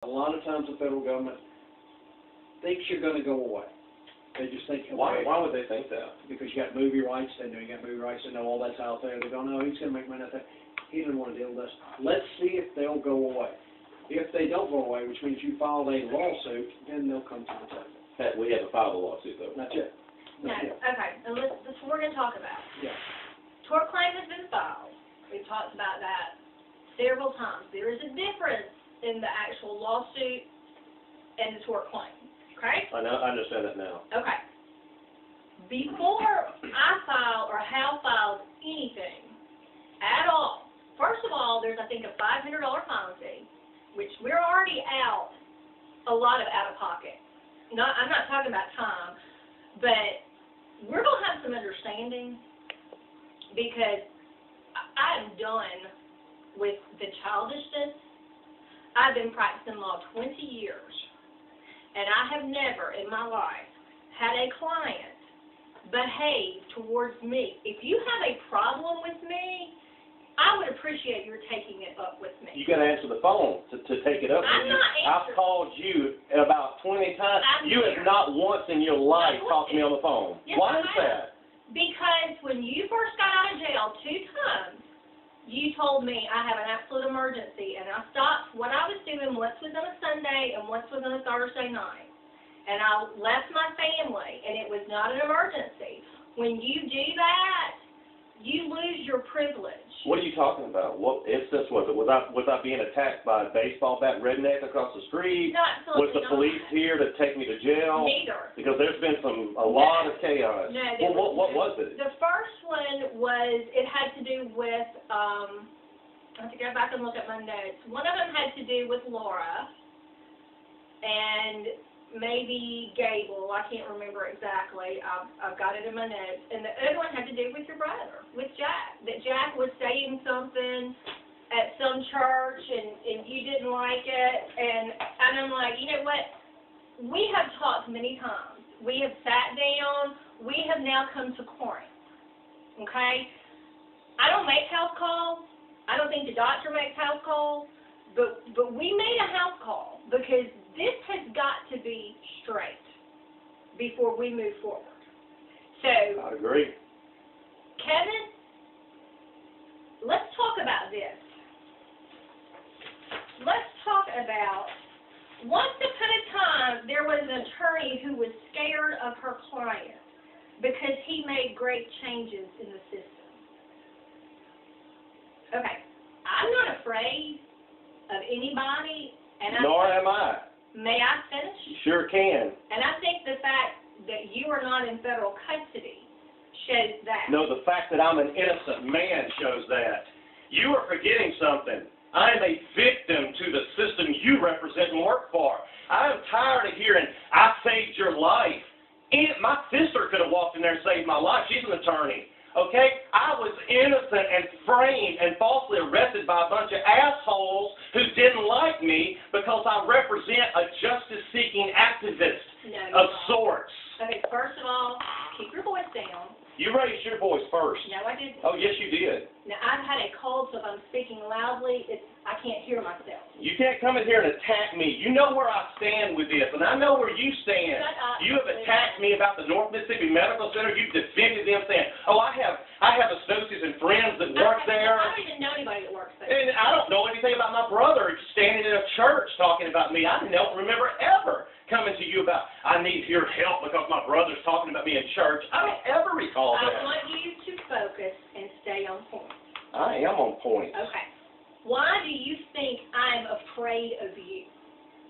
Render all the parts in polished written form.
A lot of times the federal government thinks you're going to go away. They just think, Why would they think that? Because you got movie rights, they know you got movie rights, they know all that's out there. They go, no, he's going to make money out there. He doesn't want to deal with us. Let's see if they'll go away. If they don't go away, which means you filed a lawsuit, then they'll come to the table. We haven't filed a lawsuit, though. That's it. No, okay, and that's what we're going to talk about. Yeah. Tort claim has been filed. We've talked about that several times. There is a difference in the actual lawsuit and the tort claim, okay? I understand that now. Okay. Before I file or Hal files anything at all, first of all, there's, I think, a $500 filing fee, which we're already out a lot of out-of-pocket. I'm not talking about time, but we're going to have some understanding because I'm done with the childishness. I've been practicing law 20 years, and I have never in my life had a client behave towards me. If you have a problem with me, I would appreciate your taking it up with me. You got to answer the phone to take it up with you. I've called you about 20 times. You have not once in your life talked to me on the phone. Yes, Why is that? Because when you first got out of jail 2 times, you told me I have an absolute emergency, and I stopped what I was doing. Once was on a Sunday and once was on a Thursday night. And I left my family, and it was not an emergency. When you do that, you lose your privilege. What are you talking about? What instance was it? Was I being attacked by a baseball bat redneck across the street? No, absolutely Was the police here to take me to jail? Neither. Because there's been a lot of chaos. No, well, what was it? The first one was, it had to do with, I have to go back and look at my notes. One of them had to do with Laura and maybe Gable. I can't remember exactly. I've got it in my notes. And the other one had to do with your brother, with Jack. That Jack was saying something at some church and you didn't like it. And I'm like, you know what? We have talked many times. We have sat down. We have now come to Corinth. Okay? I don't make house calls. I don't think the doctor makes house calls. But we made a house call because this has got to be straight before we move forward. So, I agree. Kevin, let's talk about this. Let's talk about, once upon a time, there was an attorney who was scared of her client because he made great changes in the system. Okay, I'm not afraid of anybody, and Nor am I. May I finish? You sure can. And I think the fact that you are not in federal custody shows that. No, the fact that I'm an innocent man shows that. You are forgetting something. I am a victim to the system you represent and work for. I am tired of hearing, I saved your life. My sister could have walked in there and saved my life. She's an attorney. Okay? I was innocent and framed and falsely arrested by a bunch of assholes who didn't like me because I represent a justice-seeking activist of sorts. Okay, first of all, keep your voice down. You raised your voice first. No, I didn't. Oh, yes, you did. Now, I've had a cold, so if I'm speaking loudly, I can't hear myself. You can't come in here and attack me. You know where I stand with this, and I know where you stand. Shut up. You have attacked me about the North Mississippi Medical Center. You've defended them saying, oh, I have associates and friends that work there. I don't even know anybody that works there. And I don't know anything about my brother standing in a church talking about me. I don't remember ever coming to you about, I need your help because my brother's talking about me in church. I don't ever recall that. I want you to focus and stay on point. I am on point. Okay. Why do you think I'm afraid of you?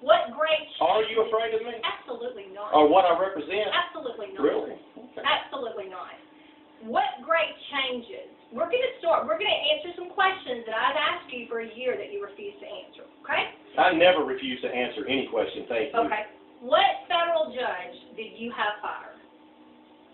What great changes? Are you afraid of me? Absolutely not. Or what I represent? Absolutely not. Really? Okay. Absolutely not. What great changes? We're going to answer some questions that I've asked you for a year that you refuse to answer, okay? I never refuse to answer any question, thank you. Okay. What federal judge did you have fired?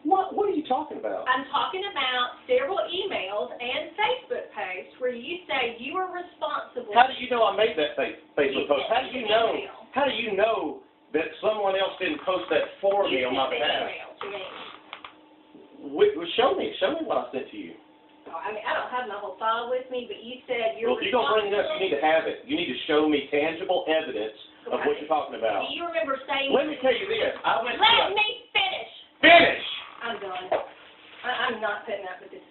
What are you talking about? I'm talking about several emails and Facebook posts where you say you were responsible. How do you know I made that Facebook post? How do you know? How do you know that someone else didn't post that for me on my behalf? You sent the email to me. Show me what I sent to you. sorry. I mean, I don't have my whole file with me, but you said you're Well, if you're going to bring it up, you need to have it. You need to show me tangible evidence of what you're talking about. Do you remember saying... Let me tell you this. Let me finish. Finish! I'm done. I'm not putting up with this.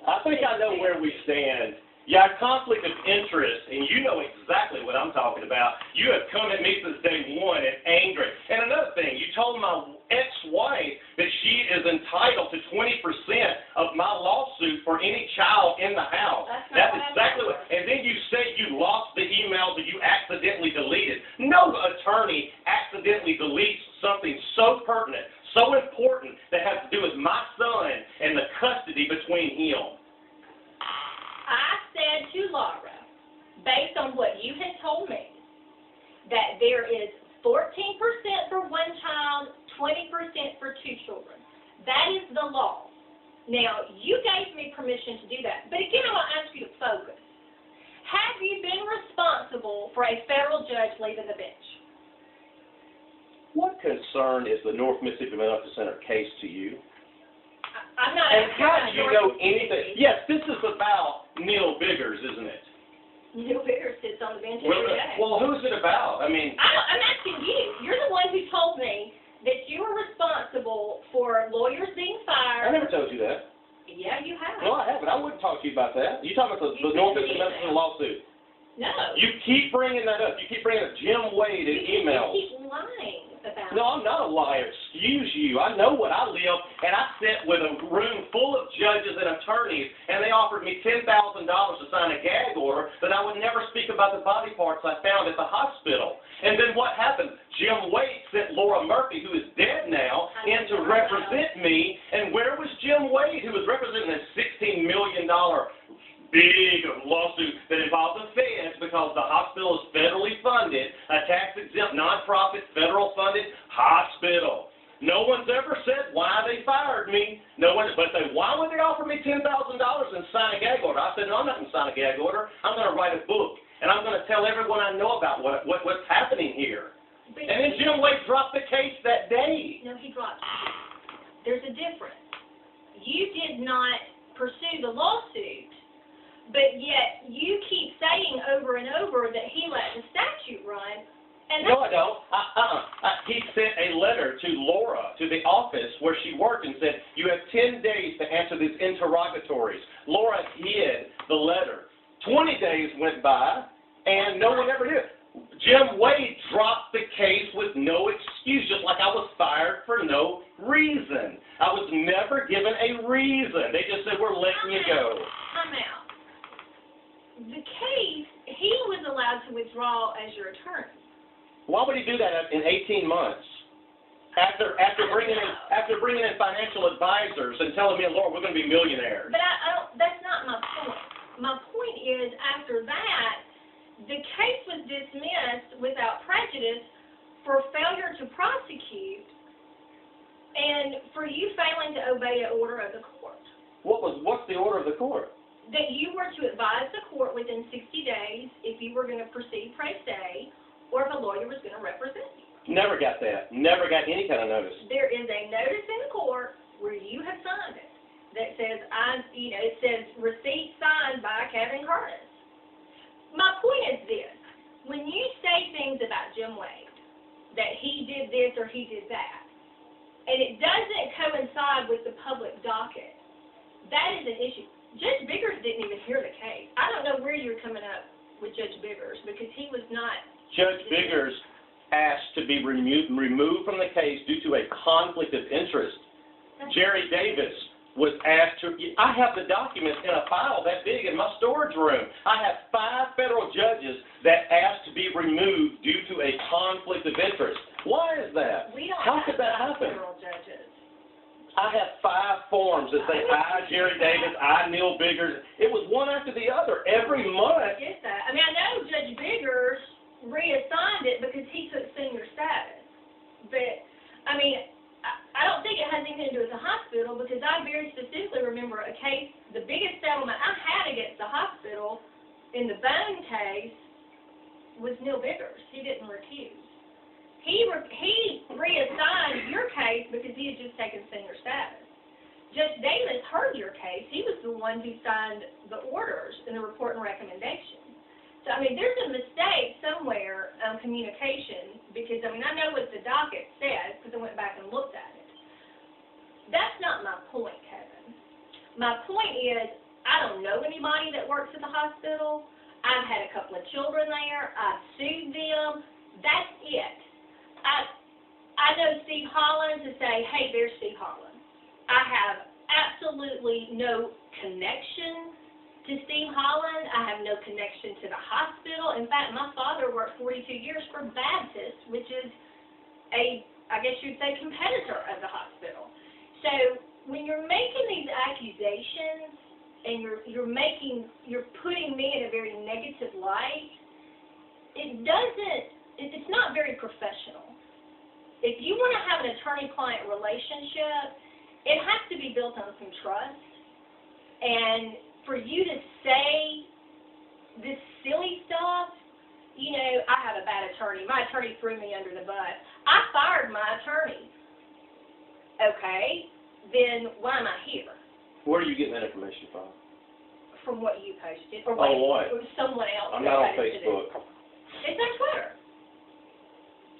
I think I know where we stand. Yeah, conflict of interest, and you know exactly what I'm talking about. You have come at me since day one and angry. And another thing, you told my ex-wife that she is entitled to 20% of my lawsuit for any child in the house. That's exactly what. And then you say you lost the emails that you accidentally deleted. No attorney accidentally deletes something so pertinent, so important that has to do with my son and the custody between him. I said to Laura, based on what you had told me, that there is 14% for one child, 20% for two children. That is the law. Now, you gave me permission to do that. But again, I want to ask you to focus. Have you been responsible for a federal judge leaving the bench? What concern is the North Mississippi Medical Center case to you? I'm not. And how do you know anything? Yes, this is about Neil Biggers, isn't it? Neil Biggers sits on the bench every day. Well, who's it about? I mean, I'm asking you. You're the one who told me that you were responsible for lawyers being fired. I never told you that. Yeah, you have. No, I haven't. I wouldn't talk to you about that. You talking about the North Mississippi Medical Center lawsuit? No. You keep bringing that up. You keep bringing up Jim Wade in emails. You keep lying about it. No, I'm not a liar. Excuse you. I know what I live, and I sit with a room full of judges and attorneys, and they offered me $10,000 to sign a gag order that I would never speak about the body parts I found at the hospital. And then what happened? Jim Wade sent Laura Murphy, who is dead now, in to represent me. And where was Jim Wade, who was representing a $16 million big lawsuit that involves the feds because the hospital is federally funded, a tax-exempt, nonprofit, federal-funded hospital. No one's ever said why they fired me. No one, but why would they offer me $10,000 and sign a gag order? I said, no, I'm not going to sign a gag order. I'm going to write a book, and I'm going to tell everyone I know about what's happening here. And then Jim Wade dropped the case that day. No, he dropped it. There's a difference. You did not pursue the lawsuit, but yet you keep saying over and over that he let the statute run. And no, I don't. He sent a letter to Laura, to the office where she worked, and said, you have 10 days to answer these interrogatories. Laura hid the letter. 20 days went by, and no one ever did. Jim Wade dropped the case with no excuse, just like I was fired for no reason. I was never given a reason. They just said, we're letting you go. I'm out. The case, he was allowed to withdraw as your attorney. Why would he do that in 18 months? After bringing in financial advisors and telling me and Laura we're going to be millionaires. But that's not my point. My point is, after that, the case was dismissed without prejudice for failure to prosecute and for you failing to obey an order of the court. What's the order of the court? That you were to advise the court within 60 days if you were going to proceed pro se or if a lawyer was going to represent you. Never got that. Never got any kind of notice. There is a notice in the court where you have signed it that says, it says receipt signed by Kevin Curtis. My point is this. When you say things about Jim Wade, that he did this or he did that, and it doesn't coincide with the public docket, that is an issue. Judge Biggers didn't even hear the case. I don't know where you're coming up with Judge Biggers because he was not. Judge Biggers asked to be removed from the case due to a conflict of interest. Jerry Davis was asked to. I have the documents in a file that big in my storage room. I have 5 federal judges that asked to be removed due to a conflict of interest. Why is that? How could that happen? Federal judges. I have 5 forms that say I, Jerry Davis, I, Neil Biggers. It was one after the other every month. I get that. I mean, I know Judge Biggers reassigned it because he took senior status. But, I mean, I don't think it has anything to do with the hospital because I very specifically remember a case, the biggest settlement I had against the hospital in the Bone case was Neil Biggers. He didn't recuse. He reassigned your case because he had just taken senior status. Judge Davis heard your case. He was the one who signed the orders and the report and recommendation. So, I mean, there's a mistake somewhere on communication because, I mean, I know what the docket says because I went back and looked at it. That's not my point, Kevin. My point is I don't know anybody that works at the hospital. I've had a couple of children there. I've sued them. That's it. I know Steve Holland to say, hey, there's Steve Holland. I have absolutely no connection to Steve Holland. I have no connection to the hospital. In fact, my father worked 42 years for Baptist, which is I guess you'd say, competitor of the hospital. So when you're making these accusations and you're putting me in a very negative light, it's not very professional. If you want to have an attorney-client relationship, it has to be built on some trust. And for you to say this silly stuff, you know, I have a bad attorney. My attorney threw me under the bus. I fired my attorney. Okay, then why am I here? Where are you getting that information from? From what you posted. Or what? Or someone else. I'm not on Facebook. It's on Twitter.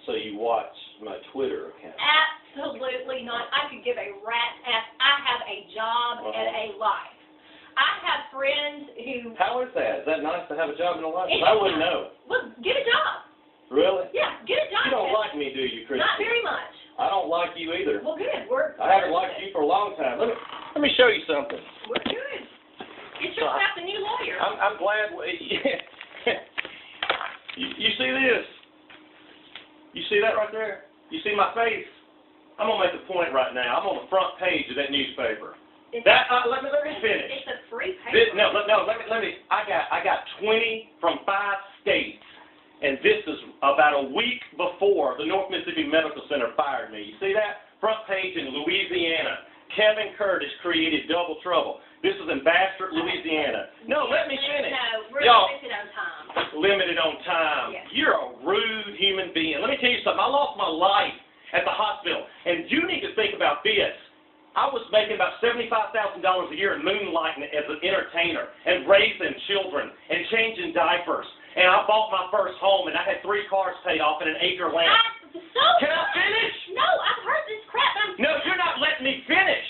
So you watch my Twitter account? Absolutely not. I could give a rat's ass. I have a job and a life. I have friends who... How is that? Is that nice to have a job and a life? I wouldn't know. Well, get a job. Really? Yeah, get a job. You don't like me, do you, Christi? Not very much. I don't like you either. Well, good. I haven't liked you for a long time. Let me show you something. We're good. Get yourself a new lawyer. I'm glad. You see this? You see that right there? You see my face? I'm gonna make a point right now. I'm on the front page of that newspaper. Let me finish. It's a free paper. Let me. I got 20 from 5 states, and this is about a week before the North Mississippi Medical Center fired me. You see that? Front page in Louisiana. Kevin Curtis created double trouble. This is in Bastrop, Louisiana. No, let me finish. No, we're limited on time. Limited on time. Yes. You're a rude human being. Let me tell you something. I lost my life at the hospital, and you need to think about this. I was making about $75,000 a year in moonlighting as an entertainer and raising children and changing diapers. And I bought my first home, and I had 3 cars paid off and an acre land. Can I finish? No, I've heard this crap. No, you're not letting me finish.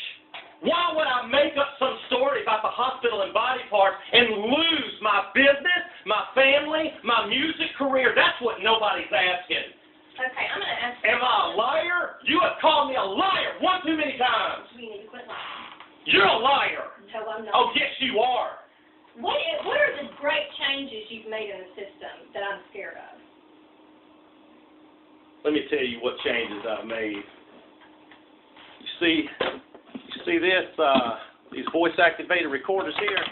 Why would I make up some story about the hospital and body parts and lose my business, my family, my music career? That's what nobody's asking. Okay, I'm going to ask you. Am I a liar? You have called me a liar one too many times. We need to quit lying. You're a liar. No, I'm not. Oh, yes, you are. What are the great changes you've made in the system that I'm scared of? Let me tell you what changes I've made. You see this? These voice-activated recorders here.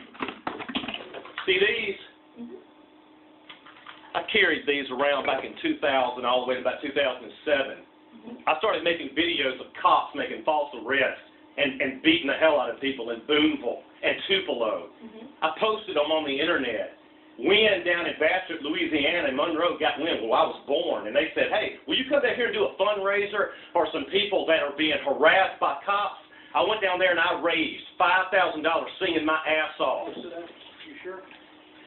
See these? Mm-hmm. I carried these around back in 2000 all the way to about 2007. Mm-hmm. I started making videos of cops making false arrests and beating the hell out of people in Boonville and Tupelo. Mm-hmm. I posted them on the internet. Wynn down in Bastrop, Louisiana, and Monroe got wind where I was born, and they said, hey, will you come down here and do a fundraiser for some people that are being harassed by cops? I went down there and I raised $5,000 singing my ass off. You sure?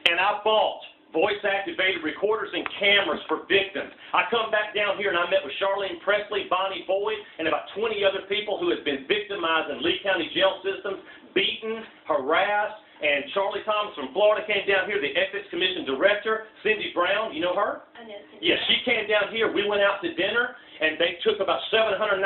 And I bought voice-activated recorders and cameras for victims. I come back down here and I met with Charlene Presley, Bonnie Boyd, and about 20 other people who have been victimized in Lee County jail systems, beaten, harassed. And Charlie Thomas from Florida came down here, the Ethics Commission Director, Cindy Brown, you know her? I know Cindy. Yeah, she came down here. We went out to dinner, and they took about 795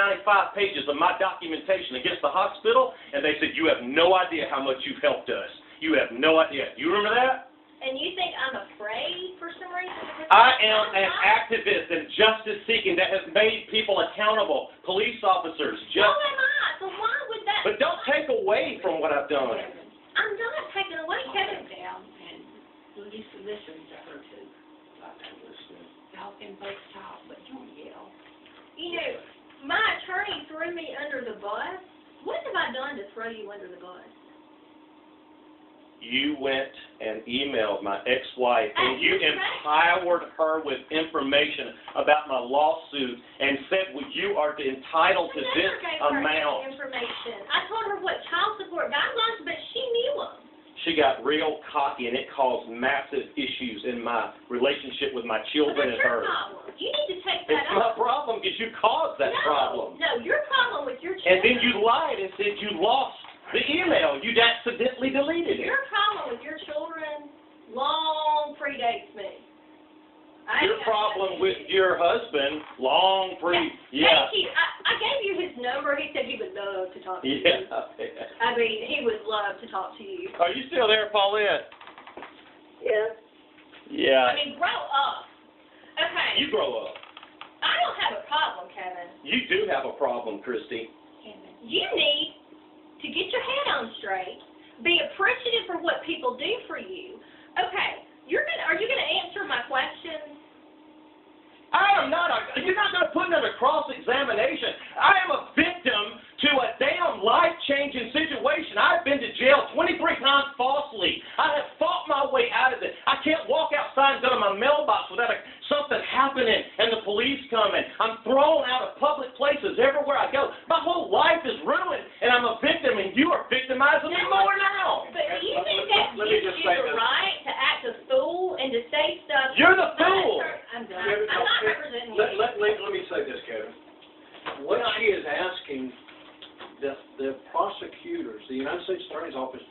pages of my documentation against the hospital, and they said, you have no idea how much you've helped us. You have no idea. You remember that? And you think I'm afraid for some reason? I am an activist and justice-seeking that has made people accountable, police officers. So am I. So why would that... But don't take away from what I've done. I'm not taking away, Kevin. Down and listen to her too. Y'all can both talk, but don't yell. You know, my attorney threw me under the bus. What have I done to throw you under the bus? you went and emailed my ex-wife, and you That's empowered her with information about my lawsuit and said, well, you are entitled to this amount. Information. I told her what child support guidelines, but she knew them. She got real cocky, and it caused massive issues in my relationship with my children and her. That's your problem. You need to take that It's my problem because you caused that problem. No, your problem with your children. And then you lied and said you lost the email. You'd accidentally deleted it. Your problem with your children long predates me. Your problem with your husband long yeah. Thank you. I gave you his number. He said he would love to talk to you. Yeah. I mean, he would love to talk to you. Are you still there, Paulette? Yeah. Yeah. I mean, grow up. Okay. You grow up. I don't have a problem, Kevin. You do have a problem, Christi. You need to get your head on straight. Be appreciative for what people do for you. Okay. Are you gonna answer my questions? I am not. You're not going to put me under cross-examination. I am a victim to a damn life-changing situation. I've been to jail 23 times falsely. I have fought my way out of it. I can't walk outside and go to my mailbox without something happening and the police coming. I'm thrown out of public places everywhere I go. My whole life is ruined, and I'm a victim, and you are victimizing me more now. But do you think that gives you the right to act a fool and to say stuff? You're the fool. I'm done. I'm not representing you. Let me say this, Kevin. What she is asking, the prosecutors, the United States Attorney's Office,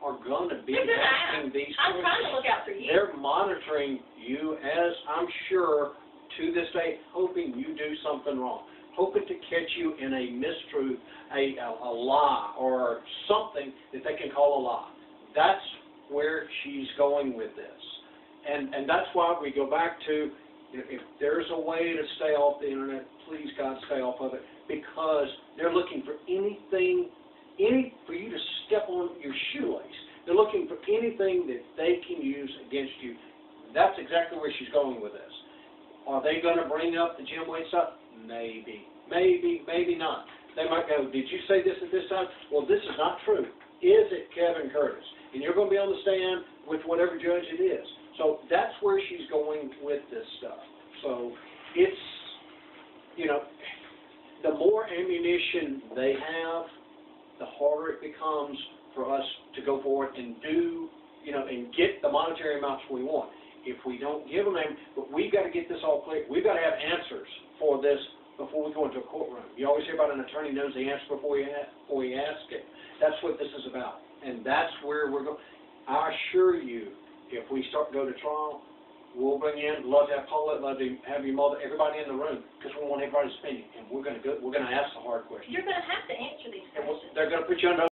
are going to be asking these I'm questions. trying to look out for you. They're monitoring you, as I'm sure, to this day, hoping you do something wrong, hoping to catch you in a mistruth, a lie, or something that they can call a lie. That's where she's going with this. And that's why we go back to, if there's a way to stay off the internet, please, God, stay off of it, because they're looking for anything, for you to step on your shoelace. They're looking for anything that they can use against you. That's exactly where she's going with this. Are they going to bring up the Jim Wade stuff? Maybe. Maybe not. They might go, did you say this at this time? Well, this is not true. Is it Kevin Curtis? And you're going to be on the stand with whatever judge it is. So that's where she's going with this stuff. So it's, the more ammunition they have, the harder it becomes for us to go forward and do, and get the monetary amounts we want. If we don't give them, but we've got to get this all clear. We've got to have answers for this before we go into a courtroom. You always hear about an attorney knows the answer before he asks it. That's what this is about, and that's where we're going. I assure you, if we start to go to trial, we'll bring in, love to have Paulette, love to have your mother, everybody in the room, because we want everybody's opinion, and we're going to ask the hard questions. You're going to have to answer these questions. They're going to put you under